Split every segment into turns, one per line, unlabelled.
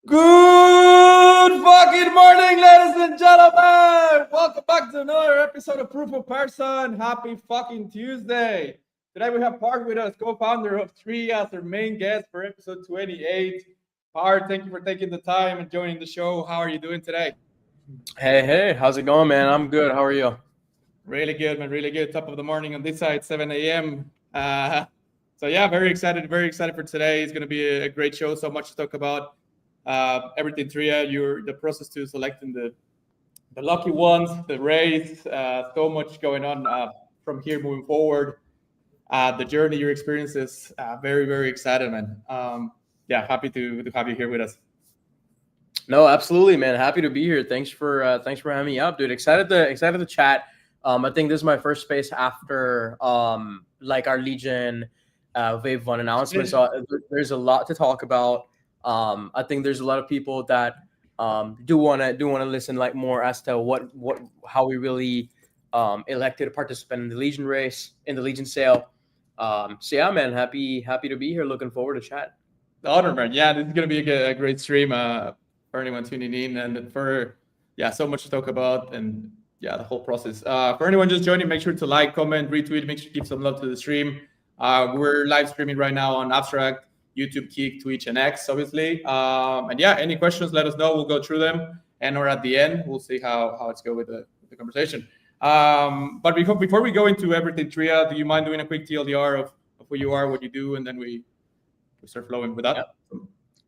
Good fucking morning, ladies and gentlemen. Welcome back to another episode of Proof of Person. Happy fucking Tuesday. Today we have Park with us, co-founder of Tria, as our main guest for episode 28. Park, thank you for taking the time and joining the show. How are you doing today?
Hey, how's it going, man? I'm good. How are you?
Really good, man. Really good. Top of the morning on this side, 7 a.m. So yeah, very excited for today. It's going to be a great show. So much to talk about. Everything Tria, the process to selecting the lucky ones, the race, so much going on from here moving forward. The journey, your experiences, very, very excited, man. Yeah, happy to have you here with us.
No, absolutely, man. Happy to be here. Thanks for having me up, dude. Excited to chat. I think this is my first space after like our Legion Wave 1 announcement. So there's a lot to talk about. I think there's a lot of people that do want to listen like more as to how we really elected a participant in the Legion race, in the Legion sale. So yeah, man, happy to be here. Looking forward to chat.
The honor, man. Yeah, this is gonna be a great stream for anyone tuning in, and so much to talk about, and yeah, the whole process. For anyone just joining, make sure to like, comment, retweet, make sure to give some love to the stream. We're live streaming right now on Abstract, YouTube, Kick, Twitch, and X, obviously. And yeah, any questions, let us know. We'll go through them, or at the end, we'll see how it's go with the conversation. But before we go into everything, Tria, do you mind doing a quick TLDR of who you are, what you do, and then we start flowing with that?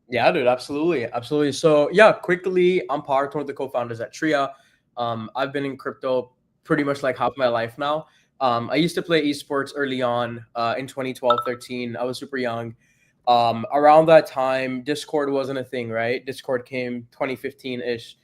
Yeah, dude, absolutely. So yeah, quickly, I'm Park, one of the co-founders at Tria. I've been in crypto pretty much like half my life now. I used to play esports early on in 2012, 13. I was super young. Around that time, Discord wasn't a thing, right? Discord came 2015-ish.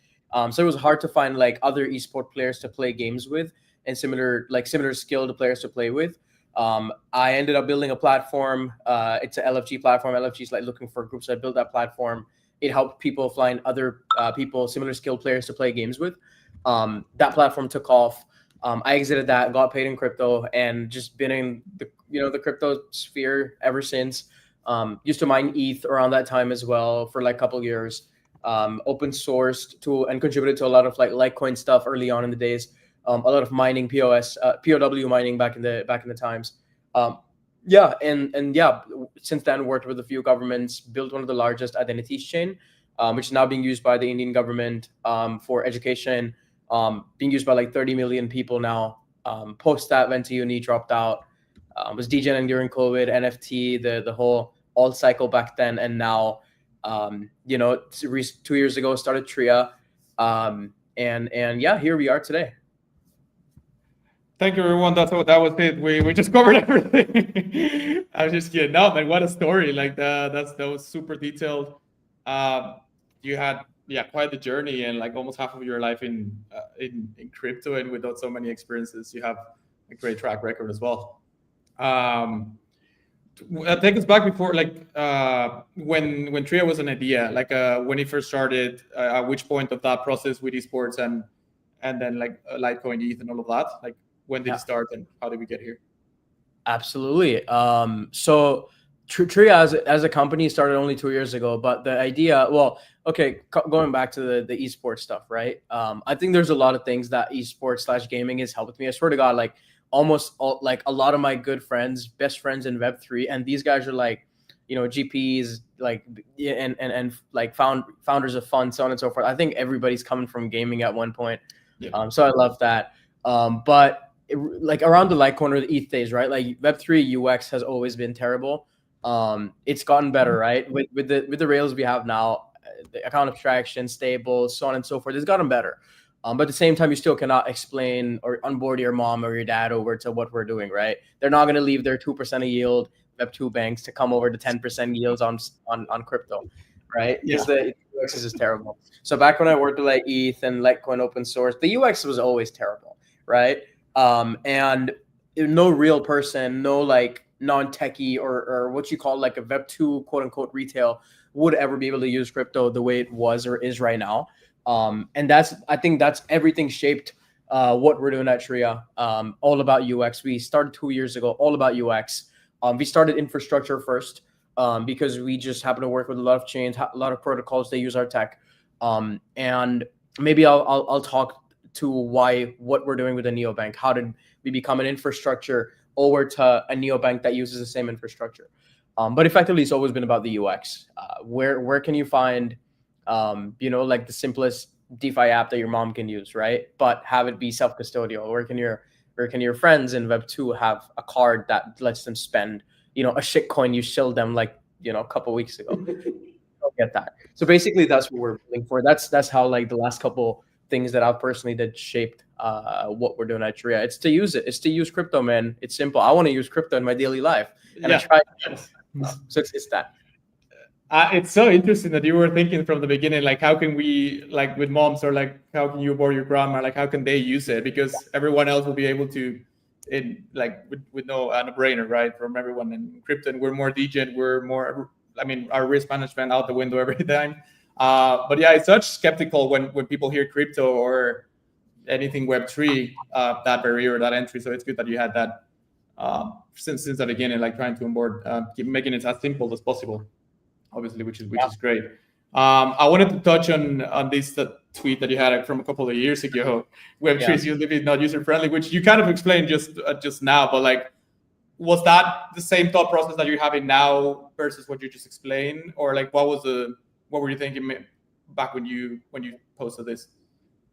So it was hard to find like other esport players to play games with and similar skilled players to play with. I ended up building a platform. It's an LFG platform. LFG is like looking for groups. So I built that platform. It helped people find other people, similar skilled players to play games with. That platform took off. I exited that, got paid in crypto, and just been in the crypto sphere ever since. Used to mine ETH around that time as well for like a couple years. Open sourced to and contributed to a lot of like Litecoin stuff early on in the days. A lot of mining, POW mining back in the times. Since then worked with a few governments, built one of the largest identities chain. which is now being used by the Indian government for education, being used by like 30 million people now. Post that, went to uni, dropped out, was DJing during COVID, NFT, the whole alt cycle back then, and now, 2 years ago started Tria, and yeah, here we are today.
Thank you, everyone. That was it. We just covered everything. I was just kidding. No, man, what a story! Like that was super detailed. You had quite the journey, and like almost half of your life in crypto, and without so many experiences, you have a great track record as well. Take us back before, like when Tria was an idea, like when it first started, at which point of that process with esports and then like Litecoin, ETH, and all of that, like. When did it start, and how did we get here?
Absolutely. So Tria as a company started only 2 years ago, but the idea, going back to the esports stuff, right? I think there's a lot of things that esports / gaming has helped me. I swear to God, like almost all, like a lot of my good friends, best friends in Web3, and these guys are like, GPs, like, and like founders of funds, so on and so forth. I think everybody's coming from gaming at one point. Yeah. So I love that. But like around the Litecoin or the ETH days, right? Like Web3 UX has always been terrible. It's gotten better, right? With the rails we have now, the account abstraction, stables, so on and so forth, it's gotten better. But at the same time, you still cannot explain or onboard your mom or your dad over to what we're doing, right? They're not going to leave their 2% of yield Web2 banks to come over to 10% yields on crypto, right? Because the UX is just terrible. So back when I worked with like ETH and Litecoin open source, the UX was always terrible, right? And no real person, no like non-techie or what you call like a Web2 quote unquote retail would ever be able to use crypto the way it was or is right now. And I think that's everything shaped what we're doing at Tria. All about UX. We started 2 years ago, all about UX. We started infrastructure first because we just happen to work with a lot of chains, a lot of protocols. They use our tech. And maybe I'll talk to what we're doing with a neobank. How did we become an infrastructure over to a neobank that uses the same infrastructure? But effectively, it's always been about the UX. Where can you find, like the simplest DeFi app that your mom can use, right? But have it be self-custodial. Where can your friends in Web2 have a card that lets them spend, a shitcoin you shilled them like, a couple weeks ago? Don't get that. So basically, that's what we're building for. That's how like the last couple things that I personally did shaped what we're doing at Tria. It's to use it. It's to use crypto, man. It's simple. I want to use crypto in my daily life, and I try. So it's that.
It's so interesting that you were thinking from the beginning, like how can we, like with moms, or like how can you or your grandma, like how can they use it? Because everyone else will be able to, with no brainer, right? From everyone in crypto, and we're more degen, we're more. I mean, our risk management out the window every time. But yeah, it's such skeptical when people hear crypto or anything Web3, that barrier, that entry. So it's good that you had that since the beginning, like trying to onboard, keep making it as simple as possible, obviously, which is great. I wanted to touch on this tweet that you had from a couple of years ago. Web3 is usually not user friendly, which you kind of explained just now. But like, was that the same thought process that you're having now versus what you just explained, or like what were you thinking back when you posted this?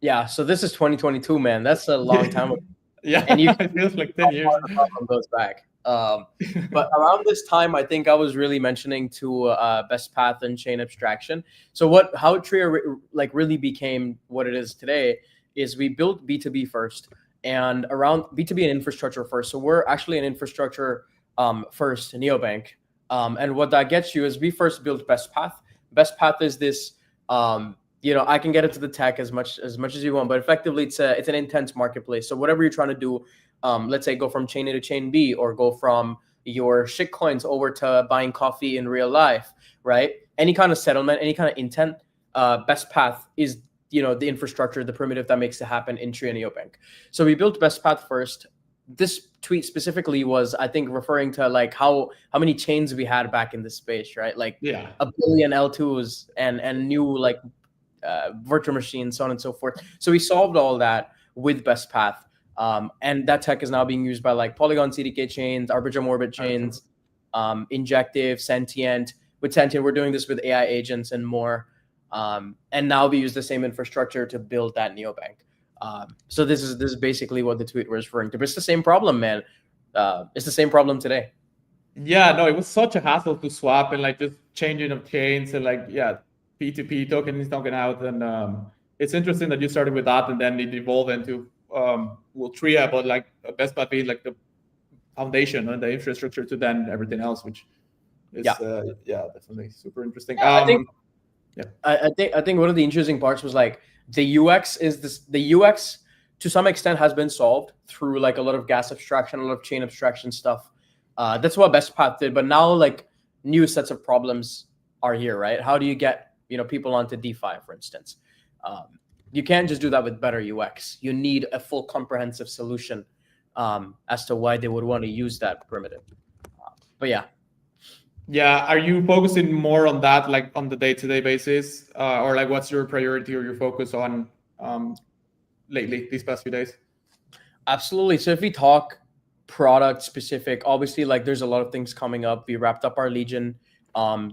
Yeah, so this is 2022, man. That's a long time ago.
Yeah,
and
it feels like 10 years.
Goes back. But around this time, I think I was really mentioning to Best Path and chain abstraction. So how Tria really became what it is today is we built B2B first, and around B2B and infrastructure first. So we're actually an infrastructure first neobank. And what that gets you is we first built Best Path. Best Path is this, I can get into the tech as much as you want, but effectively it's an intense marketplace. So whatever you're trying to do, let's say go from chain A to chain B, or go from your shitcoins over to buying coffee in real life, right? Any kind of settlement, any kind of intent, Best Path is, the infrastructure, the primitive that makes it happen in Tria Neobank. So we built Best Path first. This tweet specifically was, I think, referring to like how many chains we had back in this space, right? Like a billion L2s and new like virtual machines, so on and so forth. So we solved all that with Best Path. And that tech is now being used by like Polygon CDK chains, Arbitrum Orbit chains, Injective, Sentient. With Sentient, we're doing this with AI agents and more. And now we use the same infrastructure to build that neobank. So this is basically what the tweet was referring to. But it's the same problem, man. It's the same problem today.
Yeah, no, it was such a hassle to swap and like just changing of chains and like P2P token is token out. And it's interesting that you started with that and then it evolved into well Tria, but like Best Buy being like the foundation and the infrastructure to then everything else, which is definitely super interesting.
I think one of the interesting parts was like the UX the UX to some extent has been solved through like a lot of gas abstraction, a lot of chain abstraction stuff. That's what Best Path did, but now like new sets of problems are here, right? How do you get people onto DeFi, for instance? You can't just do that with better UX. You need a full comprehensive solution as to why they would want to use that primitive. But
yeah, are you focusing more on that like on the day-to-day basis, or like what's your priority or your focus on lately these past few days?
Absolutely. So if we talk product specific, obviously like there's a lot of things coming up. We wrapped up our Legion.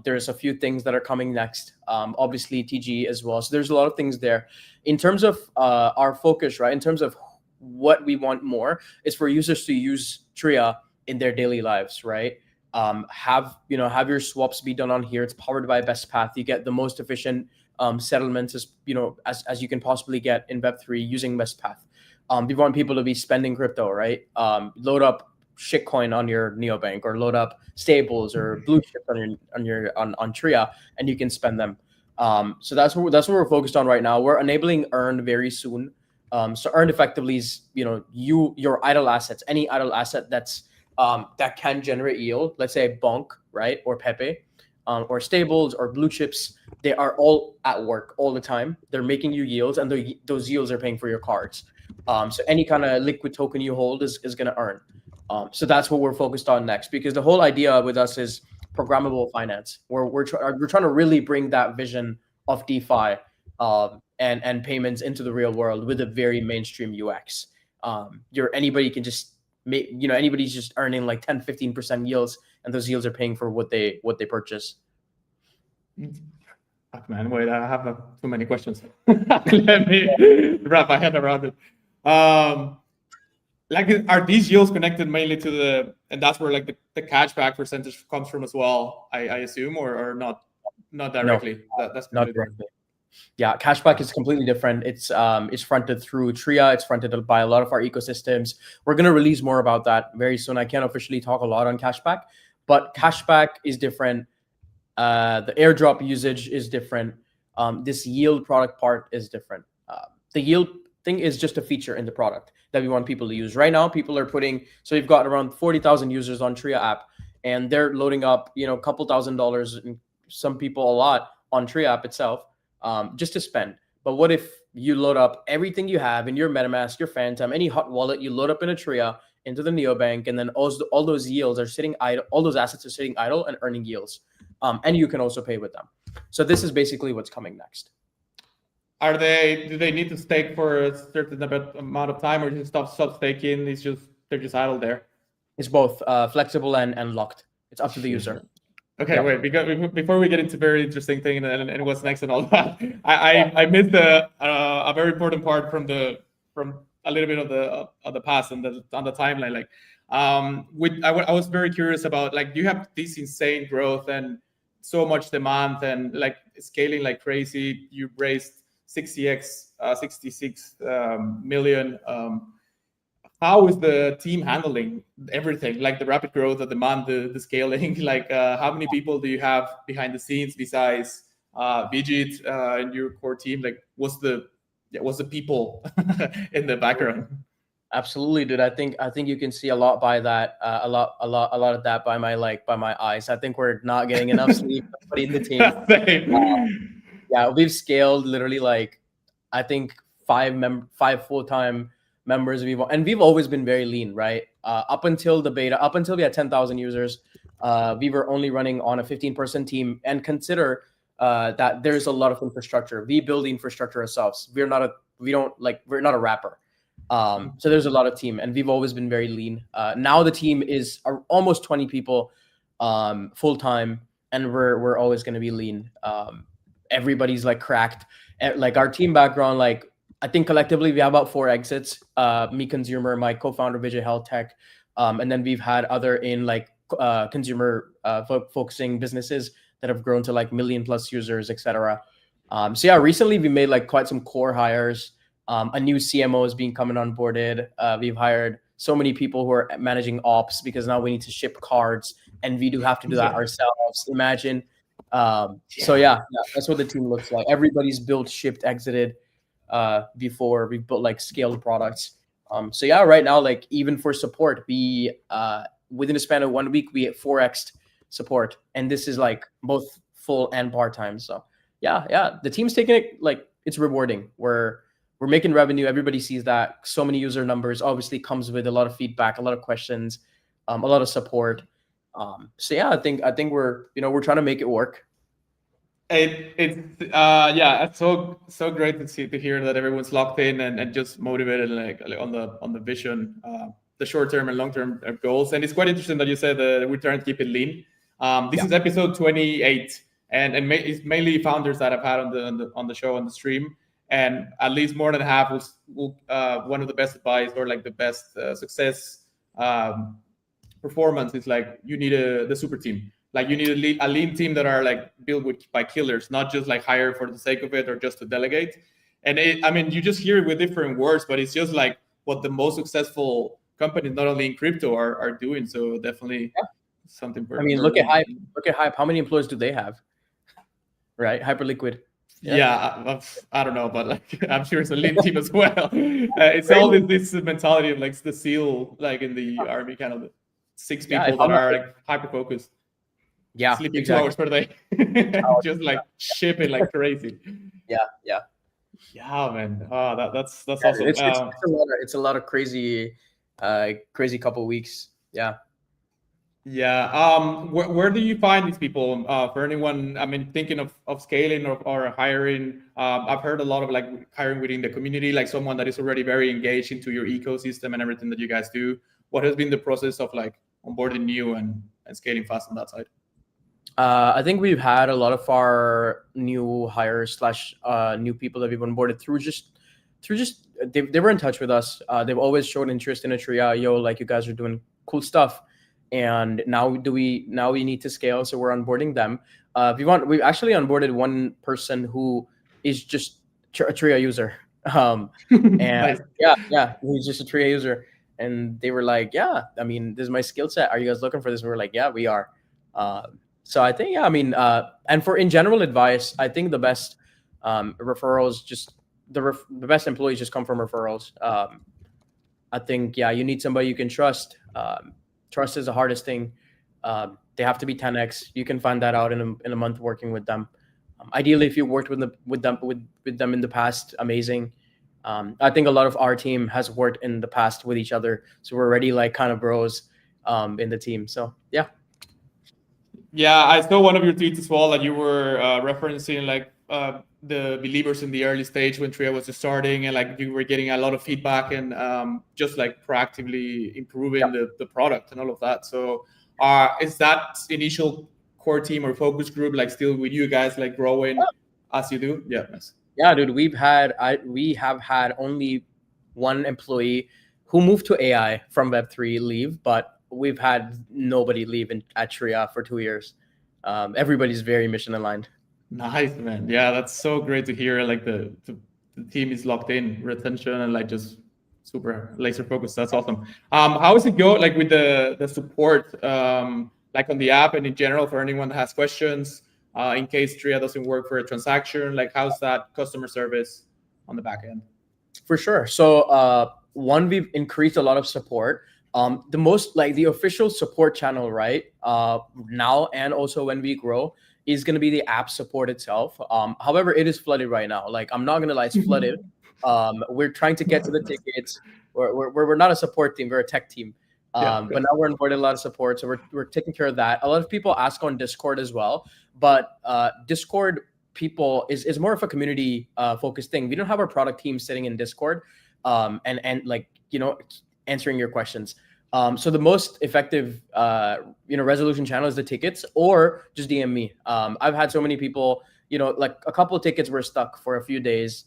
There's a few things that are coming next. Obviously TG as well. So there's a lot of things there. In terms of our focus, right? In terms of what we want more is for users to use Tria in their daily lives, right? Have your swaps be done on here. It's powered by Best Path. You get the most efficient settlements as you can possibly get in Web3 using Best Path. We want people to be spending crypto, right? Load up shitcoin on your neobank or load up stables or blue chips on Tria, and you can spend them. So that's what we're focused on right now. We're enabling earn very soon. So earn effectively is your idle assets, any idle asset that's that can generate yield. Let's say Bonk, right, or Pepe, or stables or blue chips. They are all at work all the time. They're making you yields, and those yields are paying for your cards. So any kind of liquid token you hold is going to earn. So that's what we're focused on next, because the whole idea with us is programmable finance, where we're trying to really bring that vision of DeFi and payments into the real world with a very mainstream UX. Anybody can just make, anybody's just earning like 10-15% yields, and those yields are paying for what they purchase.
Fuck, man, wait, I have too many questions. Let me wrap my head around it. Like, are these yields connected mainly to and that's where like the cashback percentage comes from as well, I assume, or not directly?
No,
that's
not directly. Yeah, cashback is completely different. It's fronted through Tria. It's fronted by a lot of our ecosystems. We're going to release more about that very soon. I can't officially talk a lot on cashback, but cashback is different. The airdrop usage is different. This yield product part is different. The yield thing is just a feature in the product that we want people to use. Right now, people are so you've got around 40,000 users on Tria app, and they're loading up, a couple $1,000s, and some people a lot on Tria app itself, just to spend. But what if you load up everything you have in your MetaMask, your Phantom, any hot wallet, you load up in a Tria into the neobank, and then all those yields are sitting idle, all those assets are sitting idle and earning yields. And you can also pay with them. So this is basically what's coming next.
Do they need to stake for a certain amount of time, or just stop staking? They're just idle there.
It's both flexible and locked. It's up to the user.
Okay, wait. Because before we get into very interesting thing and what's next and all that, I missed a very important part from a little bit of the past and on the timeline. Like, I was very curious about, like, you have this insane growth and so much demand and like scaling like crazy. You raised 66 million. How is the team handling everything, like the rapid growth, the demand, the scaling? Like, how many people do you have behind the scenes besides Vijit and your core team? Like, what's the people in the background?
Absolutely, dude. I think you can see a lot by that. A lot of that by my eyes. I think we're not getting enough sleep. Everybody in the team. Yeah, we've scaled literally like, I think 5 full-time members. We've always been very lean, right? Up until the beta, up until we had 10,000 users, we were only running on a 15-person team. And consider that there's a lot of infrastructure. We build the infrastructure ourselves. We're not a rapper. So there's a lot of team, and we've always been very lean. Now the team is almost 20 people full-time, and we're always going to be lean. everybody's like cracked. Like our team background, like I think collectively we have about 4 exits. Me, consumer, my co-founder Vijay, health tech, and then we've had other in like consumer focusing businesses that have grown to like 1 million+ users, etc. So yeah, recently we made like quite some core hires. A new CMO is being coming on boarded. We've hired so many people who are managing ops because now we need to ship cards and we do have to do that ourselves. Imagine. So yeah, that's what the team looks like. Everybody's built, shipped, exited before we built like scaled products. So yeah, right now, like even for support, we within a span of 1 week, we 4x'd support, and this is like both full and part-time. So yeah, the team's taking it like it's rewarding. We're making revenue. Everybody sees that. So many user numbers obviously comes with a lot of feedback, a lot of questions, a lot of support. So yeah, I think we're trying to make it work.
It's so great to hear that everyone's locked in and just motivated like on the vision, the short term and long term goals. And it's quite interesting that you said that we're trying to keep it lean. This is episode 28, and it's mainly founders that I've had on the show, on the stream, and at least more than half was one of the best advice or like the best success performance is like you need the super team. Like you need a lean team that are like built by killers, not just like hire for the sake of it or just to delegate. And you just hear it with different words, but it's just like what the most successful companies, not only in crypto, are doing. So definitely something.
Look at Hype. Look at Hype. How many employees do they have? Right, Hyperliquid.
Yeah, I don't know, but like I'm sure it's a lean team as well. It's all this mentality of like the SEAL, like in the army, kind of 6 people that are like hyper focused.
Yeah,
sleeping
exactly.
2 hours per day, just like shipping like crazy.
Yeah,
man. That's awesome.
It's a lot of crazy couple weeks. Yeah.
Where do you find these people? For anyone, thinking of scaling or hiring, I've heard a lot of like hiring within the community, like someone that is already very engaged into your ecosystem and everything that you guys do. What has been the process of like onboarding new and scaling fast on that side?
I think we've had a lot of our new hires / new people that we've onboarded through just they were in touch with us. They've always shown interest in Atria. Like you guys are doing cool stuff, and now we need to scale, so we're onboarding them. We've actually onboarded one person who is just a Atria user, and
Nice.
he's just a Atria user, and they were like, this is my skill set. Are you guys looking for this? And we're like, yeah, we are. So I think, and for in general advice, I think the best referrals, just the best employees just come from referrals. I think, you need somebody you can trust. Trust is the hardest thing. They have to be 10x. You can find that out in a month working with them. Ideally, if you worked with them in the past, amazing. I think a lot of our team has worked in the past with each other, so we're already like kind of bros in the team. So yeah.
Yeah, I saw one of your tweets as well that you were referencing like the believers in the early stage when Tria was just starting, and like you were getting a lot of feedback and just like proactively improving the product and all of that. So is that initial core team or focus group like still with you guys like growing as you do? Yeah, nice.
Yeah, dude, we have had only one employee who moved to AI from Web3 leave, but we've had nobody leave at Tria for 2 years. Everybody's very mission aligned.
Nice, man. Yeah, that's so great to hear. Like the team is locked in, retention, and like just super laser focused. That's awesome. How does it go like with the support, like on the app and in general for anyone that has questions, in case Tria doesn't work for a transaction? Like how's that customer service on the back end?
For sure. So we've increased a lot of support. The most like the official support channel right now, and also when we grow, is going to be the app support itself. However, it is flooded right now. Like I'm not going to lie, it's flooded. We're trying to get to the tickets. We're not a support team, we're a tech team. But now we're onboarding a lot of support, so we're taking care of that. A lot of people ask on Discord as well, but Discord people is more of a community focused thing. We don't have our product team sitting in Discord and like answering your questions. So the most effective resolution channel is the tickets, or just DM me. I've had so many people like a couple of tickets were stuck for a few days,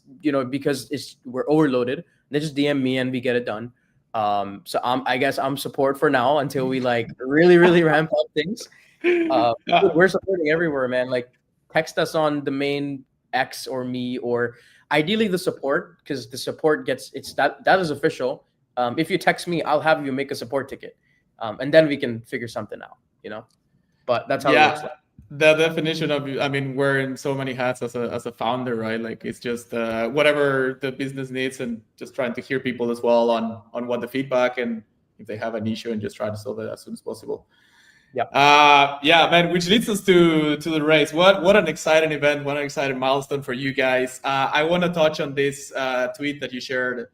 because we're overloaded. They just DM me and we get it done. So I guess I'm support for now until we like really, really ramp up things. We're supporting everywhere, man. Like text us on the main X or me, or ideally the support, because the support that is official. If you text me, I'll have you make a support ticket, and then we can figure something out. But that's how it looks like.
The definition of, I mean, wearing so many hats as a founder, right? Like it's just whatever the business needs, and just trying to hear people as well on what the feedback, and if they have an issue, and just try to solve it as soon as possible. Yeah, man. Which leads us to the race. What an exciting event! What an exciting milestone for you guys. I want to touch on this tweet that you shared.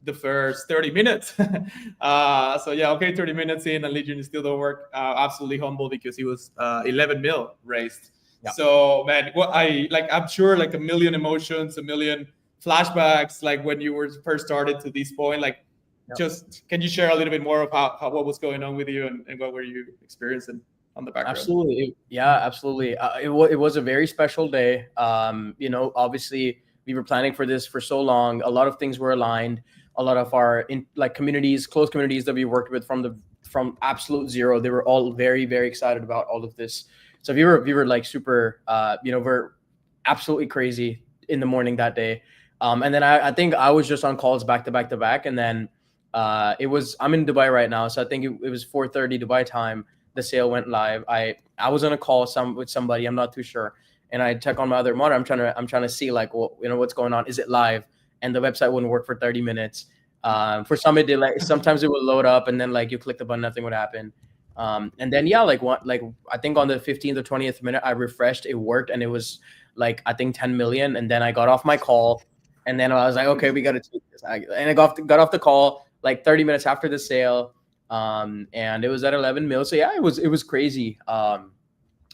The first 30 minutes. 30 minutes in, and Legion still don't work. Absolutely humble, because he was 11 mil raised. Yeah. So man, I'm sure like a million emotions, a million flashbacks, like when you were first started to this point. Like, just can you share a little bit more of how what was going on with you, and what were you experiencing on the background?
Absolutely, absolutely. It was a very special day. Obviously we were planning for this for so long. A lot of things were aligned. A lot of our close communities that we worked with from absolute zero, they were all very, very excited about all of this. So we were like super, we're absolutely crazy in the morning that day. And then I think I was just on calls back to back. And then I'm in Dubai right now. So I think it was 4:30 Dubai time. The sale went live. I was on a call with somebody, I'm not too sure. And I check on my other monitor. I'm trying to see like, what's going on. Is it live? And the website wouldn't work for 30 minutes. For some, it did. Like sometimes it would load up, and then like you click the button, nothing would happen. And then I think on the 15th or 20th minute, I refreshed, it worked, and it was like I think 10 million. And then I got off my call, and then I was like, okay, we got to take this. And I got off the call like 30 minutes after the sale, and it was at 11 mil. So yeah, it was crazy.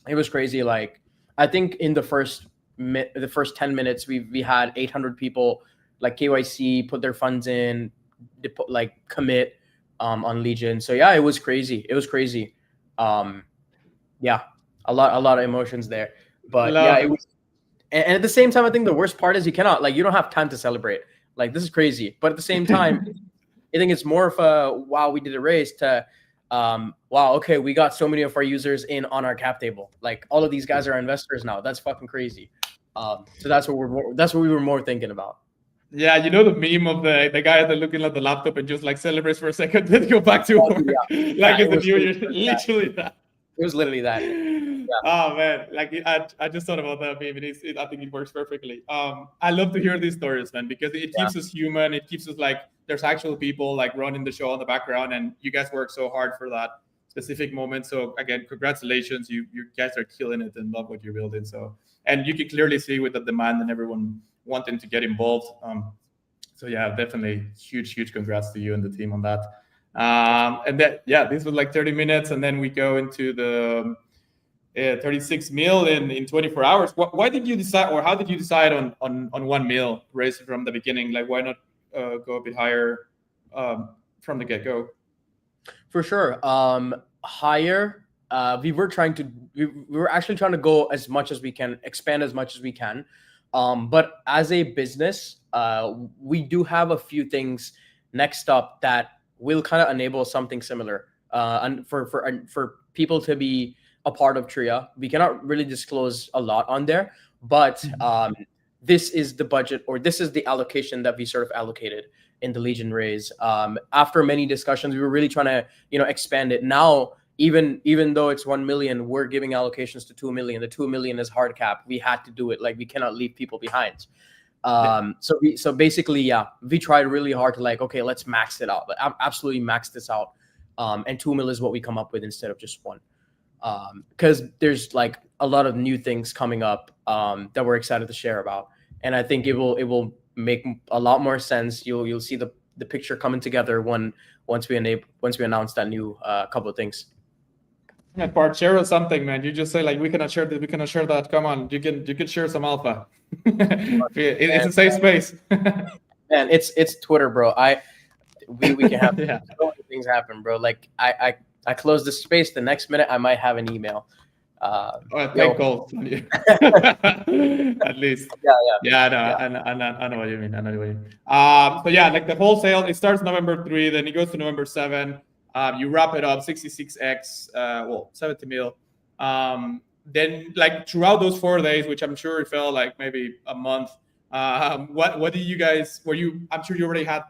It was crazy. Like I think in the first 10 minutes, we had 800 people like KYC, put their funds in, like commit on Legion. So yeah, it was crazy. Yeah, a lot of emotions there. But it was. And at the same time, I think the worst part is you don't have time to celebrate. Like this is crazy. But at the same time, I think it's more of a wow, we did a race to wow, okay, we got so many of our users in on our cap table. Like all of these guys are investors now. That's fucking crazy. So that's what we were more thinking about.
Yeah, the meme of the guy that's looking at the laptop and just like celebrates for a second, then go back to work. Like it's the New Year. Literally that.
It was literally that.
Oh man, like I just thought about that meme. I think it works perfectly. I love to hear these stories, man, because it keeps us human. It keeps us like there's actual people like running the show on the background, and you guys work so hard for that specific moment. So again, congratulations. You guys are killing it and love what you're building. So, and you can clearly see with the demand and everyone wanting to get involved. So yeah, definitely huge congrats to you and the team on that. And then this was like 30 minutes, and then we go into the 36 mil in 24 hours. Why did you decide, or how did you decide on 1 mil raise from the beginning? Like why not go a bit higher from the get-go?
For sure, higher. We were actually trying to go as much as we can, expand as much as we can. But as a business, we do have a few things next up that will kind of enable something similar. And for people to be a part of Tria, we cannot really disclose a lot on there, but this is the budget, or this is the allocation that we sort of allocated in the Legion raise. After many discussions, we were really trying to expand it. Now, even though it's 1 million, we're giving allocations to 2 million. The 2 million is hard cap. We had to do it. Like we cannot leave people behind. So basically, we tried really hard to like, okay, let's max it out. Like, absolutely max this out. And 2 mil is what we come up with instead of just 1. Because there's like a lot of new things coming up that we're excited to share about. And I think it will make a lot more sense. You'll see the picture coming together once we announce that new couple of things.
Yeah, part share something, man. You just say like we cannot share this, we cannot share that. Come on, you can share some alpha. It's a safe space.
Man, it's Twitter, bro. We can have so many things happen, bro. Like I close the space, the next minute I might have an email.
10
Yo,
calls on you. At least.
yeah,
Yeah, no,
yeah.
I know what you mean. I know what you mean. So yeah, like the wholesale, it starts November 3, then it goes to November 7. You wrap it up 66x, 70 mil. Then like throughout those 4 days, which I'm sure it felt like maybe a month. What did you guys? Were you? I'm sure you already had.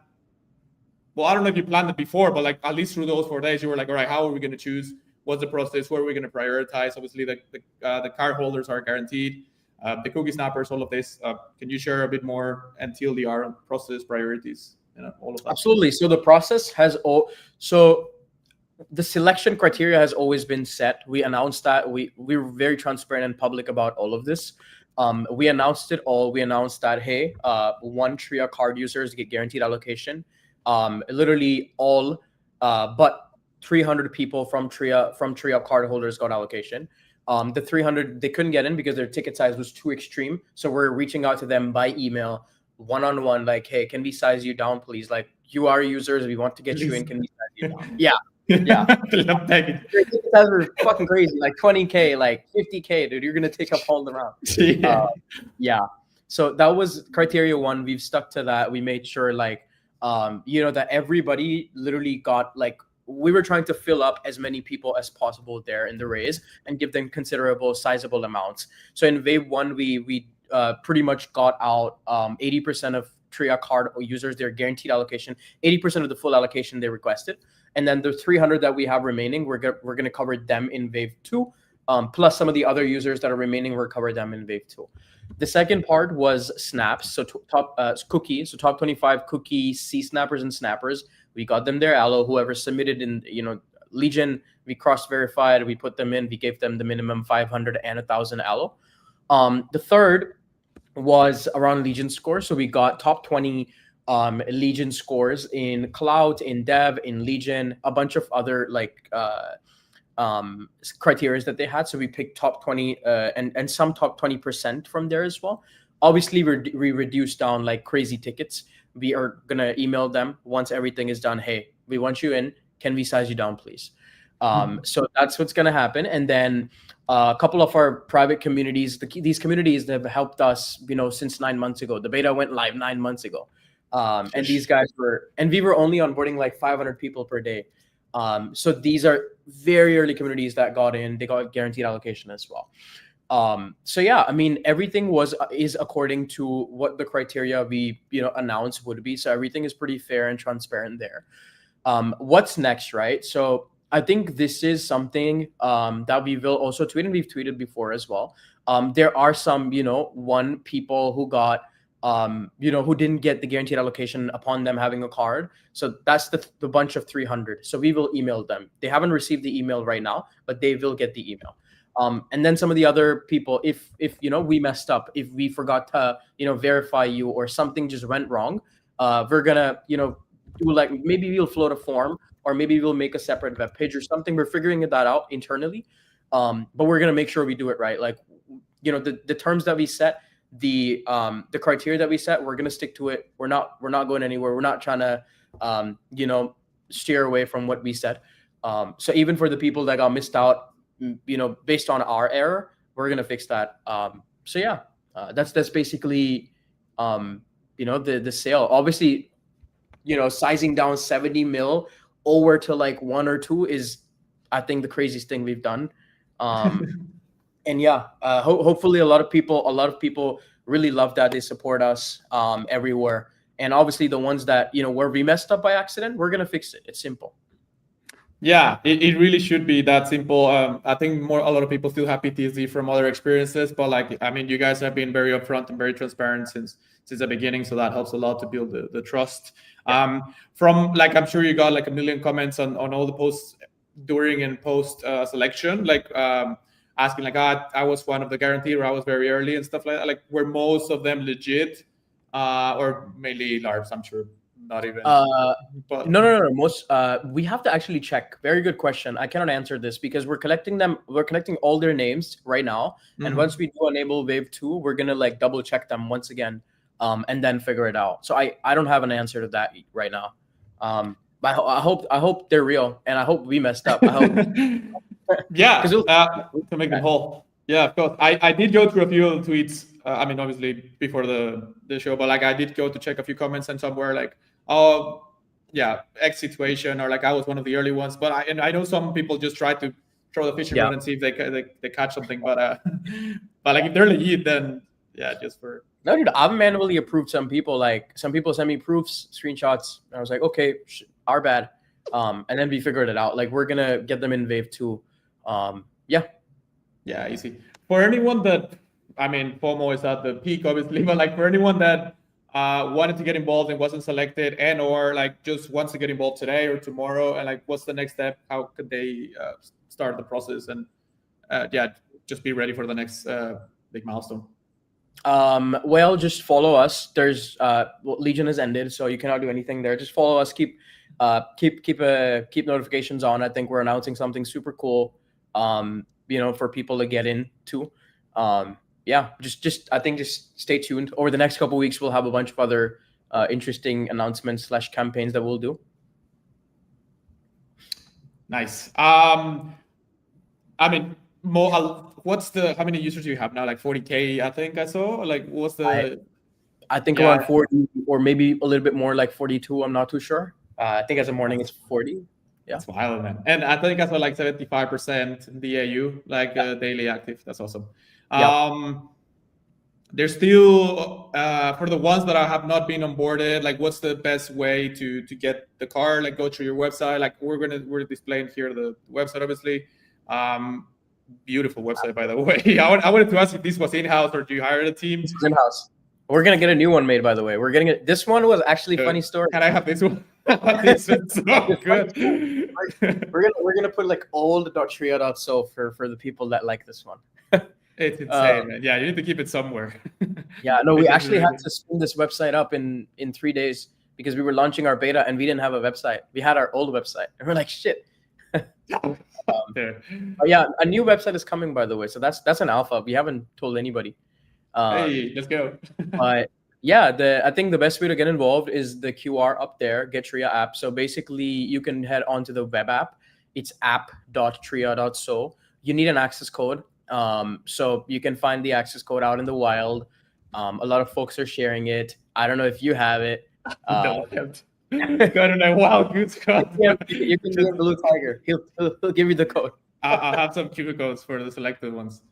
Well, I don't know if you planned it before, but like at least through those 4 days, you were like, all right, how are we going to choose? What's the process? What are we going to prioritize? Obviously, the card holders are guaranteed. The cookie snappers, all of this. Can you share a bit more and TLDR process priorities? All of that.
Absolutely. So the process has so the selection criteria has always been set. We announced that we were very transparent and public about all of this. We announced it all. We announced that hey, one Tria card users get guaranteed allocation. Literally all but 300 people from Tria card holders got allocation. The 300 they couldn't get in because their ticket size was too extreme. So we're reaching out to them by email, one-on-one, like, hey, can we size you down, please? Like, you are users, we want to get you in. Can we size you down? Yeah. Yeah. Ticket size were fucking crazy, like 20K, like 50K, dude. You're gonna take up all the round. Yeah. So that was criteria one. We've stuck to that. We made sure like that everybody literally got like we were trying to fill up as many people as possible there in the raise and give them considerable sizable amounts. So in wave one, we pretty much got out 80% of Tria card users their guaranteed allocation, 80% of the full allocation they requested. And then the 300 that we have remaining, we're going to cover them in wave two, plus some of the other users that are remaining, we'll cover them in wave two. The second part was snaps, so top cookies, so top 25 cookie C snappers and snappers. We got them their allo. Whoever submitted in Legion, we cross-verified, we put them in, we gave them the minimum 500 and 1,000 allo. The third was around Legion score, so we got top 20 Legion scores in Cloud, in Dev, in Legion, a bunch of other like criteria that they had. So we picked top 20 and some top 20% from there as well. Obviously, we reduced down like crazy tickets. We are gonna email them once everything is done. Hey, we want you in. Can we size you down, please? So that's what's gonna happen. And then a couple of our private communities, these communities that have helped us, since 9 months ago. The beta went live 9 months ago. And these guys we were only onboarding like 500 people per day. So these are very early communities that got in. They got guaranteed allocation as well. So yeah, I mean, everything is according to what the criteria we announced would be. So everything is pretty fair and transparent there. What's next, right? So I think this is something that we will also tweet, and we've tweeted before as well. There are some people who got who didn't get the guaranteed allocation upon them having a card. So that's the bunch of 300. So we will email them. They haven't received the email right now, but they will get the email. And then some of the other people, if we messed up, if we forgot to verify you or something just went wrong, we're gonna do like maybe we'll float a form or maybe we'll make a separate web page or something. We're figuring that out internally, but we're gonna make sure we do it right. Like the terms that we set, the criteria that we set, we're gonna stick to it. We're not going anywhere. We're not trying to steer away from what we said. So even for the people that got missed out, based on our error, we're gonna fix that. So yeah, that's basically the sale. Obviously, sizing down 70 mil over to like 1 or 2 is, I think, the craziest thing we've done. And yeah, hopefully a lot of people really love that. They support us everywhere. And obviously the ones that where we messed up by accident, we're gonna fix it. It's simple.
Yeah, it really should be that simple. I think a lot of people still have PTSD from other experiences, but you guys have been very upfront and very transparent since the beginning, so that helps a lot to build the trust. From I'm sure you got like a million comments on all the posts during and post selection, asking I was one of the guaranteed, or I was very early and stuff like that. Like, were most of them legit, or mainly LARPs? I'm sure. Not even.
But no. Most we have to actually check. Very good question. I cannot answer this because we're collecting them. We're collecting all their names right now, and once we do enable wave 2, we're gonna double check them once again, and then figure it out. So I don't have an answer to that right now. But I hope they're real, and I hope we messed up. I hope
Yeah,
'Cause
to make them whole. Yeah, of course. I did go through a few of the tweets. I mean, obviously before the show, but like I did go to check a few comments, and some were like, "Oh, yeah, X situation," or like I was one of the early ones. But I know some people just try to throw the fishing
Yeah.
rod and see if they catch something. But but like if they're legit, then yeah, just for
No, dude, I've manually approved some people. Like some people send me proofs, screenshots. And I was like, okay, our bad. And then we figured it out. Like we're gonna get them in wave 2. Yeah.
Yeah, easy. For anyone that, I mean, FOMO is at the peak, obviously, but like for anyone that wanted to get involved and wasn't selected, and or like just wants to get involved today or tomorrow, and like what's the next step? How could they start the process and yeah, just be ready for the next big milestone?
Well, just follow us. There's Legion has ended, so you cannot do anything there. Just follow us. Keep notifications on. I think we're announcing something super cool. For people to get into. Yeah, just I think just stay tuned. Over the next couple of weeks, we'll have a bunch of other interesting announcements / campaigns that we'll do.
Nice. I mean, what's how many users do you have now? Like 40K, I think I saw. Like, what's the?
I think around 40 or maybe a little bit more, like 42. I'm not too sure. I think as of morning it's 40. Yeah.
That's wild, man. And I think I saw like 75% DAU, like daily active. That's awesome. There's still for the ones that have not been onboarded, like what's the best way to get the car? Like go through your website. Like we're displaying here the website, obviously. Beautiful website, by the way. I wanted to ask if this was in-house or do you hire a team?
It's in-house. We're gonna get a new one made, by the way. We're getting it. This one was actually a funny story.
Can I have this one? This is so good.
We're gonna put like old.tria.so for the people that like this one.
It's insane, man. Yeah, you need to keep it somewhere.
Yeah, no, we actually had to spin this website up in 3 days because we were launching our beta and we didn't have a website. We had our old website, and we're like, shit. Yeah, a new website is coming, by the way. So that's an alpha. We haven't told anybody.
Hey, let's go.
But yeah, I think the best way to get involved is the QR up there, Get Tria app. So basically, you can head onto the web app. It's app.tria.so. You need an access code. So you can find the access code out in the wild. A lot of folks are sharing it. I don't know if you have it.
Got a wild goose code.
You can be a blue tiger. He'll give you the code.
I'll have some QR codes for the selected ones.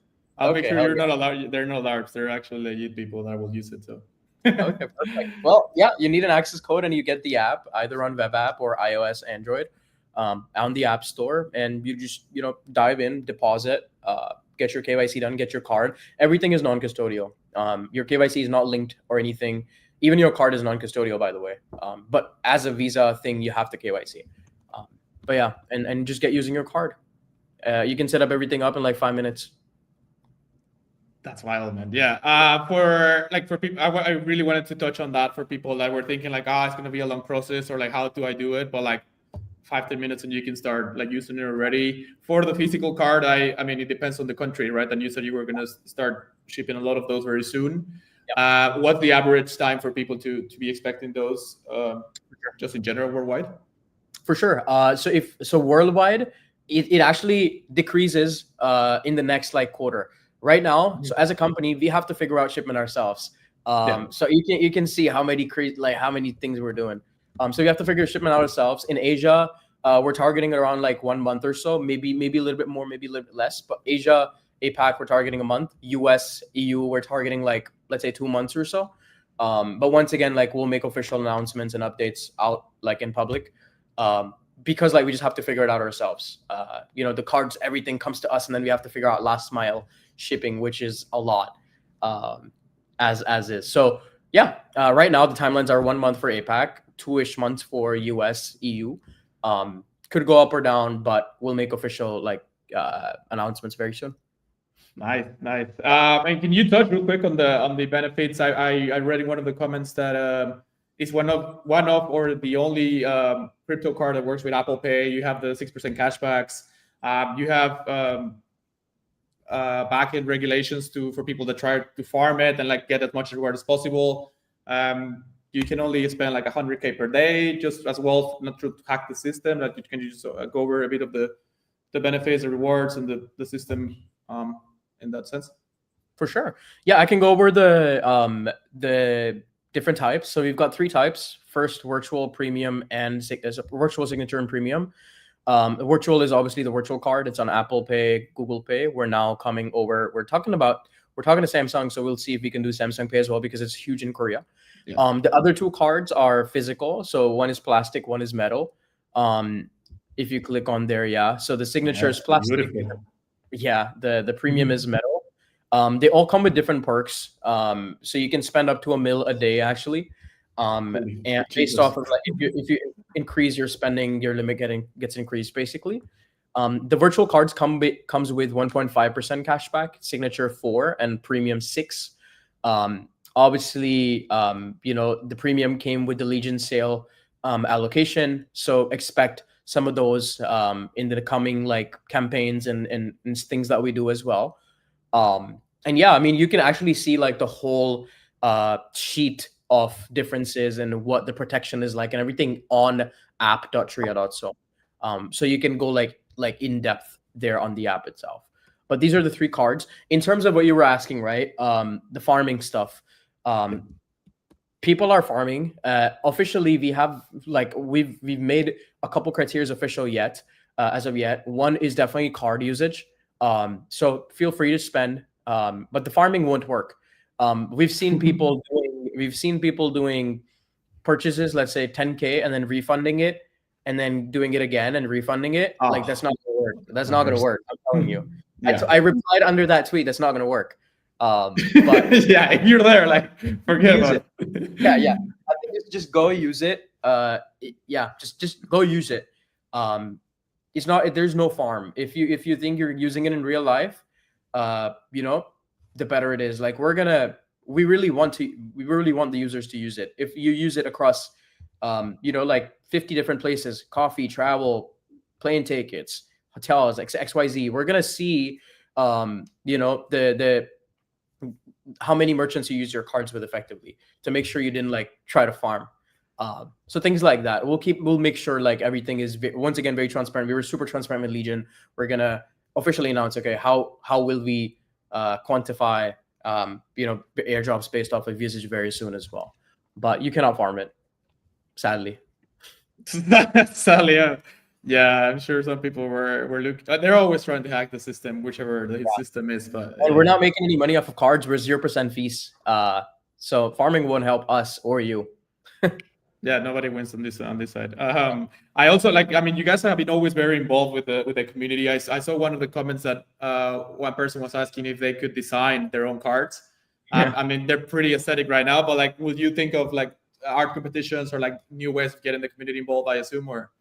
I'll make sure you're not allowed. They're not LARPs. They're actually legit people that will use it. So.
Okay, perfect. Well, yeah, you need an access code and you get the app either on web app or iOS, Android, on the App Store, and you just dive in, deposit, get your KYC done, get your card. Everything is non-custodial. Your KYC is not linked or anything. Even your card is non-custodial, by the way. But as a Visa thing, you have the KYC. But yeah, and just get using your card. You can set up everything up in like 5 minutes.
That's wild, man. Yeah. For people, I really wanted to touch on that for people that were thinking like, it's going to be a long process, or like, how do I do it? But like 5-10 minutes and you can start like using it already. For the physical card, I mean, it depends on the country, right? And you said you were going to start shipping a lot of those very soon. Yep. What's the average time for people to be expecting those, just in general worldwide?
For sure. So worldwide, it actually decreases in the next like quarter. Right now, so as a company, we have to figure out shipment ourselves. So you can see how many things we're doing. So we have to figure shipment out ourselves. In Asia, we're targeting around like 1 month or so, maybe a little bit more, maybe a little bit less. But Asia, APAC, we're targeting a month. US, EU, we're targeting like, let's say 2 months or so. But once again, like we'll make official announcements and updates out like in public. Because like we just have to figure it out ourselves. The cards, everything comes to us, and then we have to figure out last mile shipping, which is a lot, as is. So yeah, right now the timelines are 1 month for APAC, 2-ish months for US, EU. Could go up or down, but we'll make official like announcements very soon.
Nice. And can you touch real quick on the benefits? I read in one of the comments that it's one of or the only crypto card that works with Apple Pay. You have the 6% cashbacks. You have back-end regulations for people that try to farm it and like get as much reward as possible. You can only spend like 100K per day, just as well, not to hack the system. That you can just go over a bit of the the benefits, the rewards, and the system in that sense?
For sure. Yeah, I can go over the different types. So we've got three types: first, virtual, premium, and virtual, signature, and premium. The virtual is obviously the virtual card. It's on Apple Pay, Google Pay. We're now coming over. We're talking to Samsung, so we'll see if we can do Samsung Pay as well because it's huge in Korea.
Yeah.
The other two cards are physical. So one is plastic, one is metal. If you click on there, yeah. So the signature is plastic.
Beautiful.
Yeah, the premium is metal. They all come with different perks. So you can spend up to $1 million a day actually. And based off of like if you increase your spending, your limit gets increased basically. The virtual cards comes with 1.5% cashback, signature 4 and premium 6. Obviously, the premium came with the Legion sale allocation, so expect some of those in the coming like campaigns and things that we do as well. And yeah, I mean, you can actually see like the whole sheet of differences and what the protection is like and everything on app.tria.so. So you can go like in depth there on the app itself. But these are the three cards. In terms of what you were asking, right? The farming stuff. People are farming. Officially, we've made a couple criteria official yet, as of yet. One is definitely card usage. So feel free to spend, but the farming won't work. We've seen people doing purchases, let's say 10K, and then refunding it, and then doing it again and refunding it. Like that's not gonna work. That's not gonna work. I'm telling you. Yeah. I replied under that tweet. That's not gonna work. But
yeah, if you're there, like forget about
it. Yeah. I think just go use it. Just go use it. It's not. There's no farm. If you think you're using it in real life, the better it is. Like we really want the users to use it. If you use it across, like 50 different places, coffee, travel, plane tickets, hotels, XYZ, we're gonna see, the how many merchants you use your cards with effectively to make sure you didn't like try to farm. So things like that. We'll make sure like everything is once again very transparent. We were super transparent with Legion. We're gonna officially announce, okay, how will we quantify airdrops based off of usage very soon as well. But you cannot farm it, sadly.
Sadly, yeah. I'm sure some people were looking. They're always trying to hack the system, whichever the system is. But
and we're not making any money off of cards. We're 0% fees. So farming won't help us or you.
Yeah, nobody wins on this side. I also you guys have been always very involved with the community. I saw one of the comments that one person was asking if they could design their own cards. I mean, they're pretty aesthetic right now, but like, would you think of like art competitions or like new ways of getting the community involved? I assume, or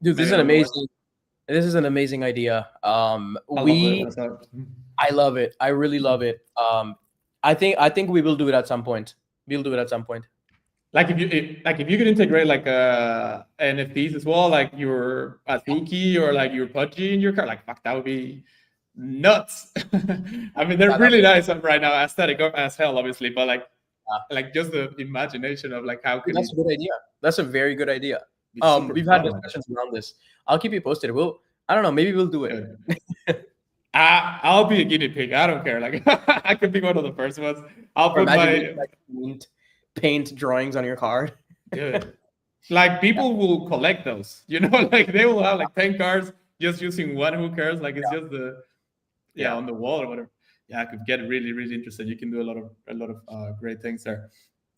dude, this is an amazing idea. I love it. I really love it. I think we will do it at some point. We'll do it at some point.
Like if you could integrate like NFTs as well, like your Azuki or like your Pudgy in your card, like fuck, that would be nuts. I mean, they're really nice right now, aesthetic as hell, obviously, but like just the imagination of like how can
that's a good idea. That's a very good idea. We've had discussions around this. I'll keep you posted. I don't know, maybe we'll do it.
I'll be a guinea pig. I don't care. Like I could be one of the first ones. I'll put my
paint drawings on your card.
Dude, like people will collect those, like they will have like 10 cards just using one. Who cares? Like it's just on the wall or whatever. Yeah, I could get really, really interested. You can do a lot of great things there.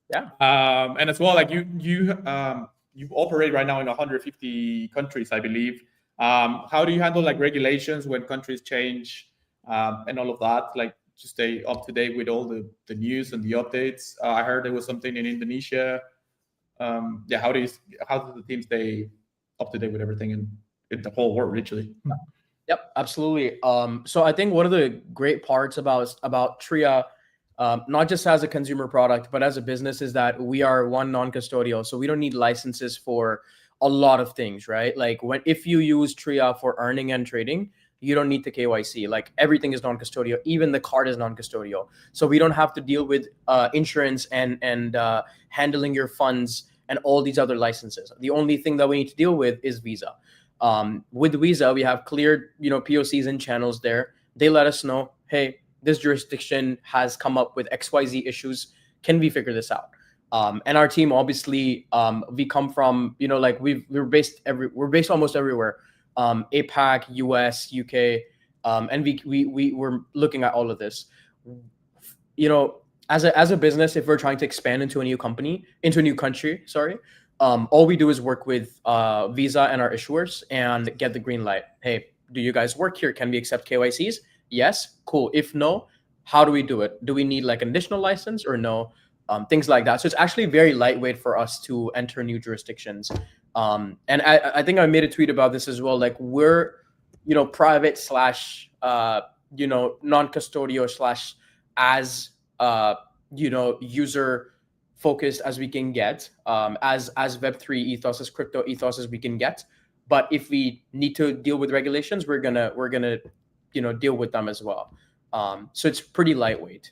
Yeah.
And as well, like you operate right now in 150 countries, I believe. How do you handle like regulations when countries change and all of that? Like to stay up to date with all the news and the updates. I heard there was something in Indonesia. How do the team stay up to date with everything in the whole world, literally?
Yep, absolutely. So I think one of the great parts about Tria, not just as a consumer product, but as a business, is that we are one non-custodial. So we don't need licenses for a lot of things, right? Like if you use Tria for earning and trading, you don't need the KYC. Like everything is non-custodial. Even the card is non-custodial. So we don't have to deal with insurance and handling your funds and all these other licenses. The only thing that we need to deal with is Visa. With Visa, we have clear, POCs and channels there. They let us know, hey, this jurisdiction has come up with XYZ issues. Can we figure this out? And our team, obviously, we come from, like we're based almost everywhere. APAC, US, UK, and we were looking at all of this. As a business, if we're trying to expand into a new country, sorry, all we do is work with Visa and our issuers and get the green light. Hey, do you guys work here? Can we accept KYCs? Yes, cool. If no, how do we do it? Do we need like an additional license or no? Things like that. So it's actually very lightweight for us to enter new jurisdictions. And I think I made a tweet about this as well. Like we're, private slash, non-custodial slash as, user focused as we can get, as Web3 ethos, as crypto ethos as we can get. But if we need to deal with regulations, we're gonna deal with them as well. So it's pretty lightweight.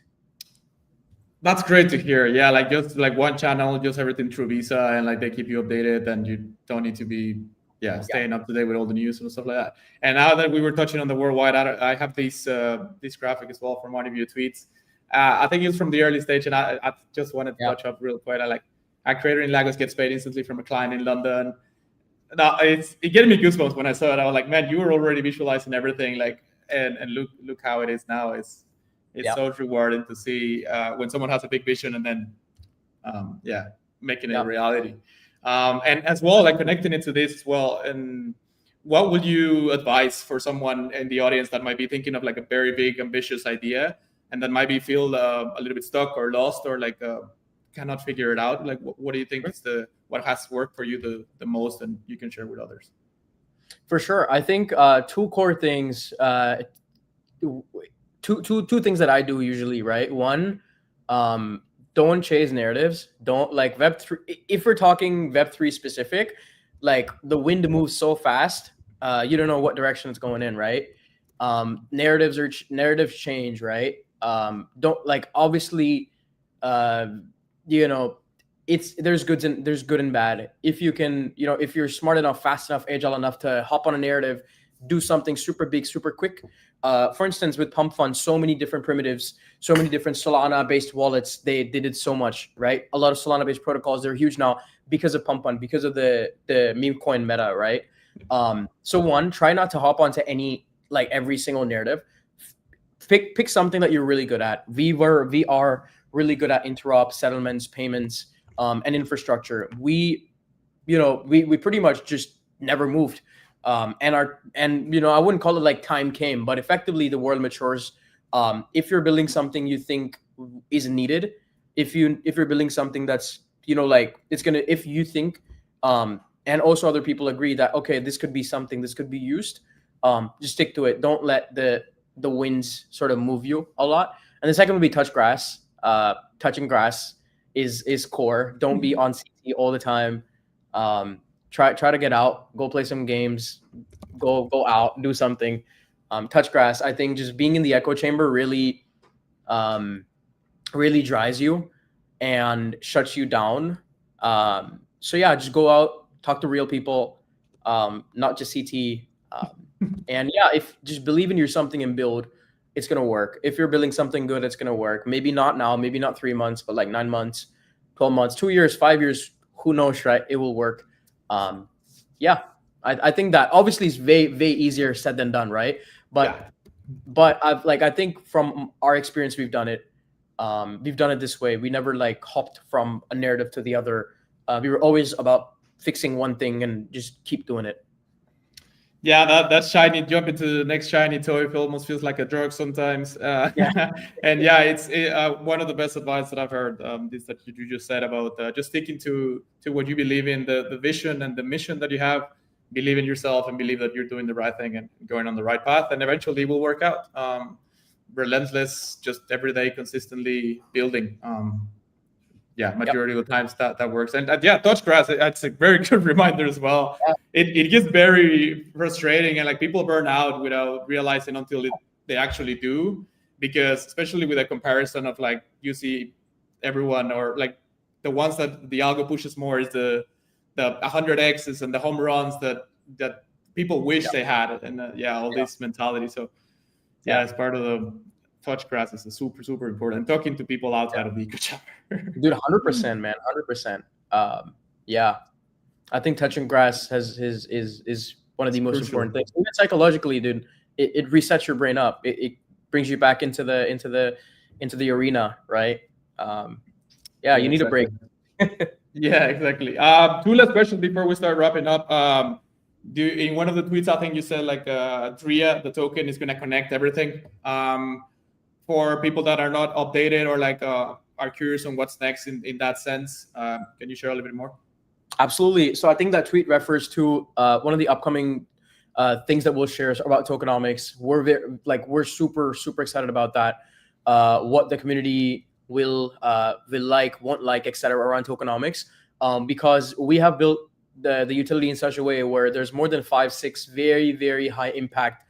That's great to hear. Yeah, like just like one channel, just everything through Visa, and like they keep you updated, and you don't need to be staying up to date with all the news and stuff like that. And now that we were touching on the worldwide, I have this graphic as well from one of your tweets. I think it's from the early stage, and I just wanted to touch up real quick. A creator in Lagos gets paid instantly from a client in London. Now it gave me goosebumps when I saw it. I was like, man, you were already visualizing everything, like, and look how it is now. It's so rewarding to see when someone has a big vision and then making it a reality. And as well, like connecting it to this as well. And what would you advise for someone in the audience that might be thinking of like a very big, ambitious idea and that might be feel a little bit stuck or lost or like cannot figure it out? Like, what do you think is what has worked for you the most and you can share with others?
For sure. I think two core things, two things that I do usually, right? One, don't chase narratives. Don't like Web3. If we're talking Web3 specific, like the wind moves so fast, you don't know what direction it's going in, right? Narratives change, right? Don't like obviously, there's good and bad. If you can, if you're smart enough, fast enough, agile enough to hop on a narrative, do something super big, super quick. For instance, with Pump Fund, so many different primitives, so many different Solana-based wallets. They did so much, right? A lot of Solana-based protocols, they're huge now because of Pump Fund, because of the meme coin meta, right? So one, try not to hop onto every single narrative. Pick something that you're really good at. We are really good at interop, settlements, payments, and infrastructure. We pretty much just never moved. And I wouldn't call it like time came, but effectively the world matures. If you're building something you think is needed, if you're building something that's, if you think, and also other people agree that, okay, this could be something, this could be used, just stick to it. Don't let the winds sort of move you a lot. And the second would be touch grass. Touching grass is core. Don't be on CT all the time. Try to get out, go play some games, go out, do something. Touch grass. I think just being in the echo chamber really dries you and shuts you down. So yeah, just go out, talk to real people, not just CT. And yeah, if just believe in your something and build, it's gonna work. If you're building something good, it's gonna work. Maybe not now, maybe not 3 months, but like 9 months, 12 months, 2 years, 5 years, who knows, right? It will work. I think that obviously is way easier said than done, right? But I think from our experience, we've done it this way. We never hopped from a narrative to the other. We were always about fixing one thing and just keep doing it.
Yeah, that shiny jump into the next shiny toy almost feels like a drug sometimes. And it's one of the best advice that I've heard. This that you just said about just sticking to what you believe in, the vision and the mission that you have. Believe in yourself and believe that you're doing the right thing and going on the right path, and eventually it will work out. Relentless, just every day, consistently building. Majority of the times that works. And touch grass, that's a very good reminder as well. It gets very frustrating, and people burn out without realizing until they actually do, because especially with a comparison of you see everyone, or the ones that the algo pushes more is the 100x's and the home runs that people wish they had it, and all this mentality. So it's part of the touch grass is super important. And talking to people outside of the eco chapter.
Dude, 100%, man, 100%. I think touching grass is one of the most important things. Even psychologically, dude, it resets your brain up. It brings you back into the arena, right? You need a break.
Yeah, exactly. Two last questions before we start wrapping up. In one of the tweets, I think you said like TRIA, the token, is going to connect everything. For people that are not updated or like are curious on what's next in that sense, can you share a little bit more?
Absolutely. So I think that tweet refers to one of the upcoming things that we'll share about tokenomics. We're super excited about that. What the community will like, won't like, etc. around tokenomics, because we have built the utility in such a way where there's more than 5-6 very high impact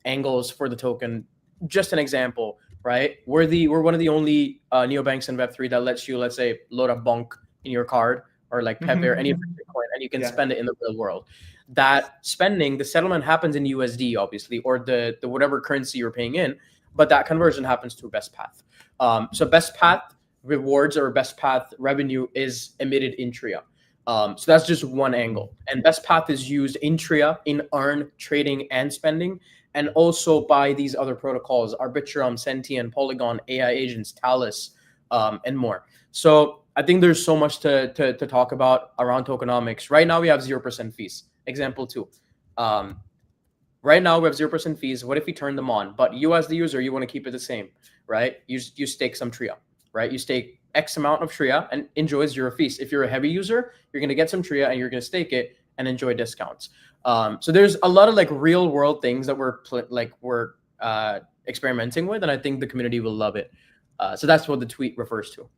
angles for the token. Just an example, right? We're one of the only neobanks in Web3 that lets you, let's say, load a bonk in your card or like P.O.P or any of your Bitcoin, and you can spend it in the real world. That spending, the settlement happens in USD, obviously, or the whatever currency you're paying in, but that conversion happens through Best Path. So Best Path rewards or Best Path revenue is emitted in TRIA. So that's just one angle. And Best Path is used in TRIA in earn, trading, and spending, and also by these other protocols, Arbitrum, Sentient, Polygon, AI agents, Talus, and more. So I think there's so much to talk about around tokenomics. Right now, we have 0% fees. Example 2. Right now, we have 0% fees. What if we turn them on? But you as the user, you want to keep it the same, right? You stake some TRIA, right? You stake X amount of TRIA and enjoy 0 fees. If you're a heavy user, you're going to get some TRIA and you're going to stake it and enjoy discounts. So there's a lot of like real world things that we're experimenting with, and I think the community will love it. So that's what the tweet refers to.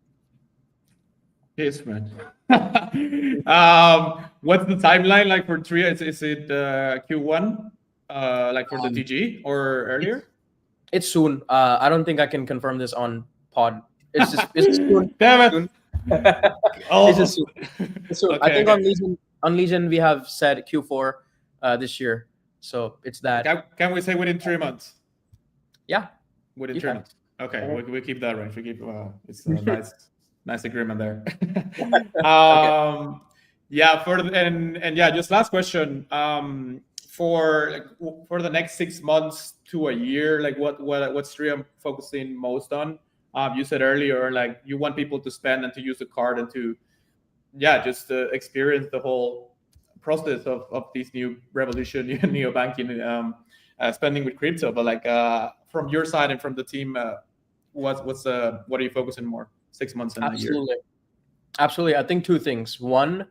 Yes, man. What's the timeline like for TRIA? Is it Q1, like for the TG or earlier?
It's soon. I don't think I can confirm this on pod. It's soon.
Damn it!
It's just soon. It's soon. Okay, I think on Legion we have said Q4 this year, so it's that.
Can we say within 3 months?
Yeah,
within 3 months. Okay, we keep that range. We keep it's a nice agreement there. Just last question. For the next 6 months to a year, like what's TRIA focusing most on? You said earlier, like you want people to spend and to use the card and to just experience the whole process of this new revolution, neobanking, spending with crypto. But like from your side and from the team, what are you focusing more 6 months and a year?
Absolutely. I think 2 things. One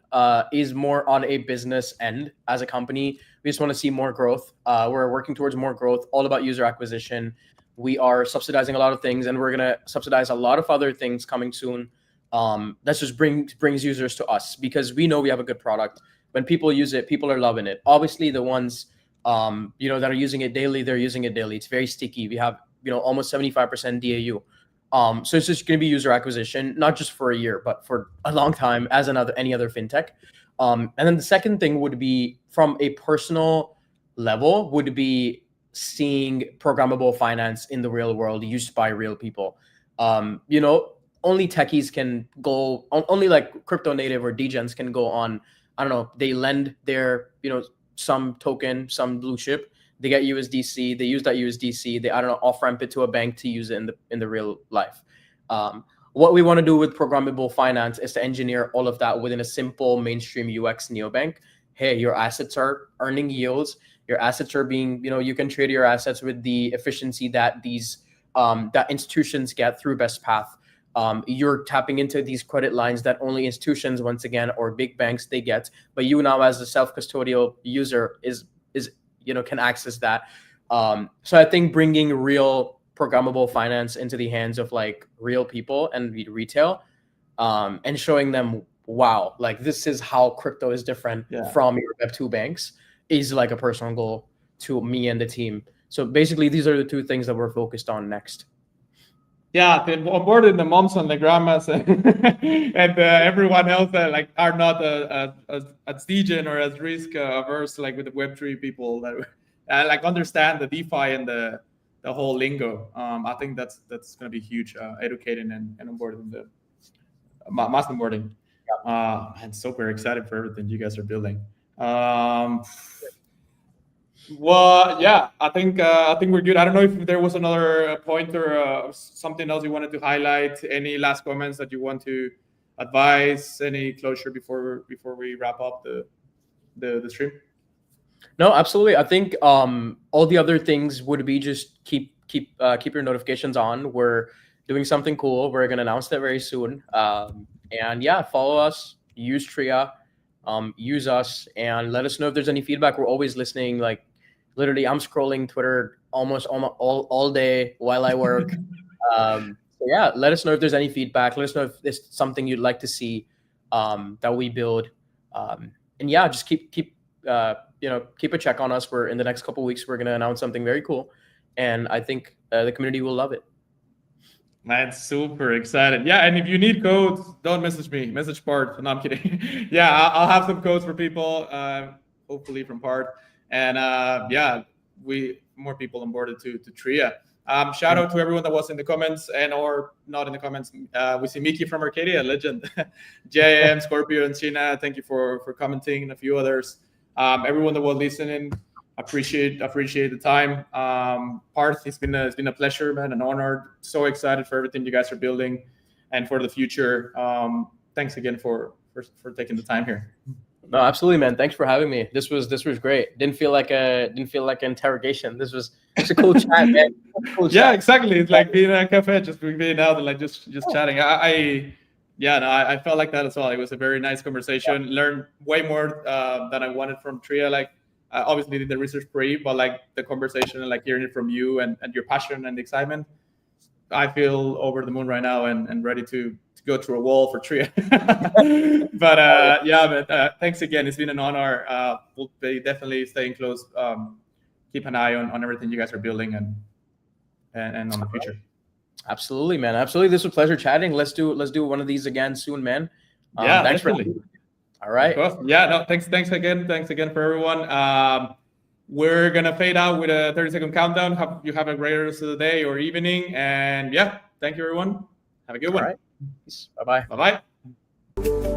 is more on a business end. As a company, we just want to see more growth. We're working towards more growth, all about user acquisition. We are subsidizing a lot of things, and we're going to subsidize a lot of other things coming soon. That just brings users to us because we know we have a good product. When people use it, people are loving it. Obviously, the ones that are using it daily, they're using it daily. It's very sticky. We have almost 75% DAU. So it's just going to be user acquisition, not just for a year, but for a long time as any other fintech. And then the second thing would be from a personal level would be seeing programmable finance in the real world used by real people. Only techies can go, only like crypto native or degens can go on. I don't know. They lend their, some token, some blue chip. They get USDC. They use that USDC. They, I don't know, off ramp it to a bank to use it in the real life. What we want to do with programmable finance is to engineer all of that within a simple mainstream UX neobank. Hey, your assets are earning yields. Your assets are being, you can trade your assets with the efficiency that these that institutions get through Best Path. You're tapping into these credit lines that only institutions, once again, or big banks they get. But you now, as a self-custodial user, can access that. So I think bringing real programmable finance into the hands of like real people and retail, and showing them, wow, like this is how crypto is different from your Web2 banks is like a personal goal to me and the team. So basically, these are the 2 things that we're focused on next.
yeah, they onboarded the moms and the grandmas and everyone else that like are not as degen or as risk averse like with the Web3 people that like understand the DeFi and the whole lingo. I think that's going to be huge, educating and onboarding the mass onboarding. I'm super excited for everything you guys are building. Well, yeah, I think we're good. I don't know if there was another point or something else you wanted to highlight. Any last comments that you want to advise? Any closure before we wrap up the stream?
No, absolutely. I think all the other things would be just keep your notifications on. We're doing something cool. We're gonna announce that very soon. And yeah, follow us. Use Tria. Use us and let us know if there's any feedback. We're always listening. Like literally, I'm scrolling Twitter almost all day while I work. So yeah, let us know if there's any feedback. Let us know if there's something you'd like to see that we build. And yeah, just keep a check on us. We're in the next couple of weeks. We're gonna announce something very cool, and I think the community will love it.
Man, super excited. Yeah, and if you need codes, don't message me. Message Part. No, I'm kidding. Yeah, I'll have some codes for people, hopefully from Part. And yeah, more people onboarded to Tria. Shout out to everyone that was in the comments and or not in the comments. We see Mickey from Arcadia, legend. JM, Scorpio, and China, thank you for commenting, and a few others. Everyone that was listening, appreciate the time. Parth, it's been a pleasure, man, an honor. So excited for everything you guys are building and for the future. Thanks again for taking the time here.
No, absolutely, man. Thanks for having me. This was great. Didn't feel like an interrogation. This was a cool chat, man. Cool
yeah,
chat.
exactly. It's like being at a cafe, just being out and like just chatting. I felt like that as well. It was a very nice conversation. Learned way more than I wanted from Tria. Like I obviously did the research pre, but like the conversation and like hearing it from you and your passion and excitement, I feel over the moon right now and ready to go through a wall for Tria. But thanks again. It's been an honor. We'll be definitely staying close. Keep an eye on everything you guys are building and on the future.
Absolutely, man. Absolutely. This was a pleasure chatting. Let's do one of these again soon, man.
Yeah,
thanks
definitely.
All right.
Yeah, no, thanks again. Thanks again for everyone. We're gonna fade out with a 30-second countdown. You have a great rest of the day or evening. And yeah, thank you everyone. Have a good one.
All right. Bye-bye.
Bye-bye.